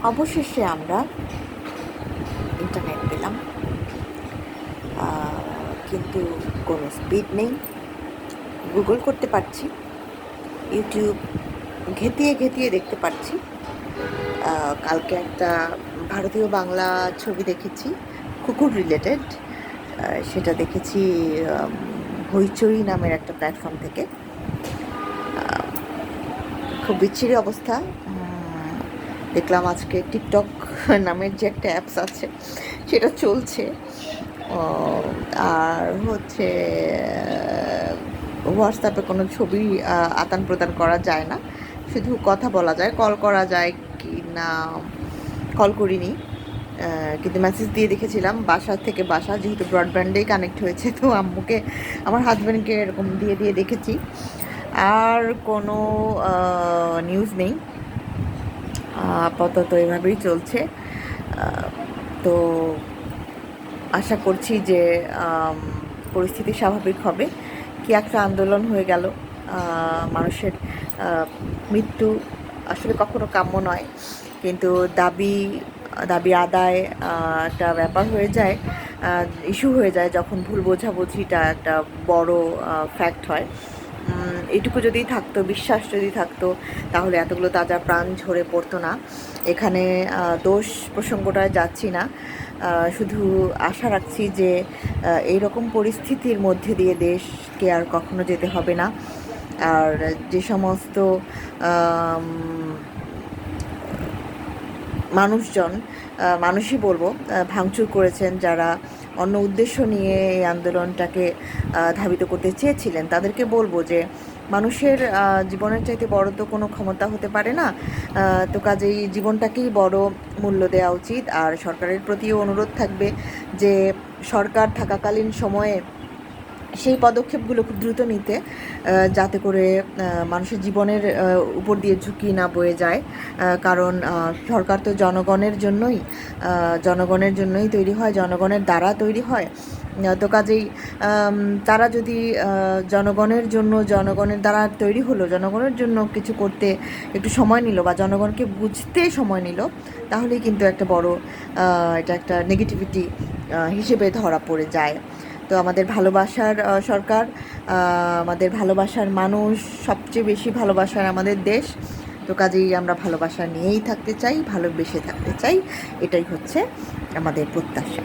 অবশেষে আমরা ইন্টারনেট পেলাম, কিন্তু কোনো স্পিড নেই। গুগল করতে পারছি, ইউটিউব ঘেঁটিয়ে ঘেঁটিয়ে দেখতে পারছি। কালকে একটা ভারতীয় বাংলা ছবি দেখেছি, কুকুর রিলেটেড। সেটা দেখেছি হইচই নামের একটা প্ল্যাটফর্ম থেকে। খুব বিচ্ছিরি অবস্থা। দেখলাম আজকে টিকটক নামের যে একটা অ্যাপস আছে সেটা চলছে, আর হচ্ছে হোয়াটসঅ্যাপে কোনো ছবি আদান প্রদান করা যায় না, শুধু কথা বলা যায়। কল করা যায় কি না কল করিনি, কিন্তু মেসেজ দিয়ে দেখেছিলাম বাসা থেকে বাসা, যেহেতু ব্রডব্যান্ডেই কানেক্ট হয়েছে, তো আম্মুকে আমার হাজব্যান্ডকে এরকম দিয়ে দিয়ে দেখেছি। আর কোনো নিউজ নেই, আপাতত এভাবেই চলছে। তো আশা করছি যে পরিস্থিতি স্বাভাবিক হবে। কি একটা আন্দোলন হয়ে গেল, মানুষের মৃত্যু আসলে কখনো কাম্য নয়, কিন্তু দাবি দাবি আদায় একটা ব্যাপার হয়ে যায়, ইস্যু হয়ে যায় যখন ভুল বোঝাবুঝিটা একটা বড় ফ্যাক্ট হয়। এটুকু যদি থাকতো, বিশ্বাস যদি থাকতো, তাহলে এতগুলো তাজা প্রাণ ঝরে পড়তো না। এখানে দোষ প্রসঙ্গটায় যাচ্ছি না, শুধু আশা রাখছি যে এই রকম পরিস্থিতির মধ্যে দিয়ে দেশকে আর কখনো যেতে হবে না। আর যে সমস্ত মানুষই বলবো ভাঙচুর করেছেন, যারা অন্য উদ্দেশ্য নিয়ে এই আন্দোলনটাকে ধাবিত করতে চেয়েছিলেন, তাদেরকে বলবো যে মানুষের জীবনের চাইতে বড় তো কোনো ক্ষমতা হতে পারে না। তো কাজেই জীবনটাকেই বড় মূল্য দেওয়া উচিত। আর সরকারের প্রতিও অনুরোধ থাকবে যে সরকার থাকাকালীন সময়ে সেই পদক্ষেপগুলো খুব দ্রুত নিতে, যাতে করে মানুষের জীবনের উপর দিয়ে ঝুঁকি না বয়ে যায়। কারণ সরকার তো জনগণের জন্যই তৈরি হয়, জনগণের দ্বারা তৈরি হয়। তো কাজেই তারা যদি জনগণের দ্বারা তৈরি হলো, জনগণের জন্য কিছু করতে একটু সময় নিল বা জনগণকে বুঝতে সময় নিল, তাহলেই কিন্তু একটা বড় এটা একটা নেগেটিভিটি হিসেবে ধরা পড়ে যায়। তো আমাদের ভালোবাসার সরকার, আমাদের ভালোবাসার মানুষ, সবচেয়ে বেশি ভালোবাসার আমাদের দেশ। তো কাজেই আমরা ভালোবাসা নিয়েই থাকতে চাই, ভালোবেসে থাকতে চাই, এটাই হচ্ছে আমাদের প্রত্যাশা।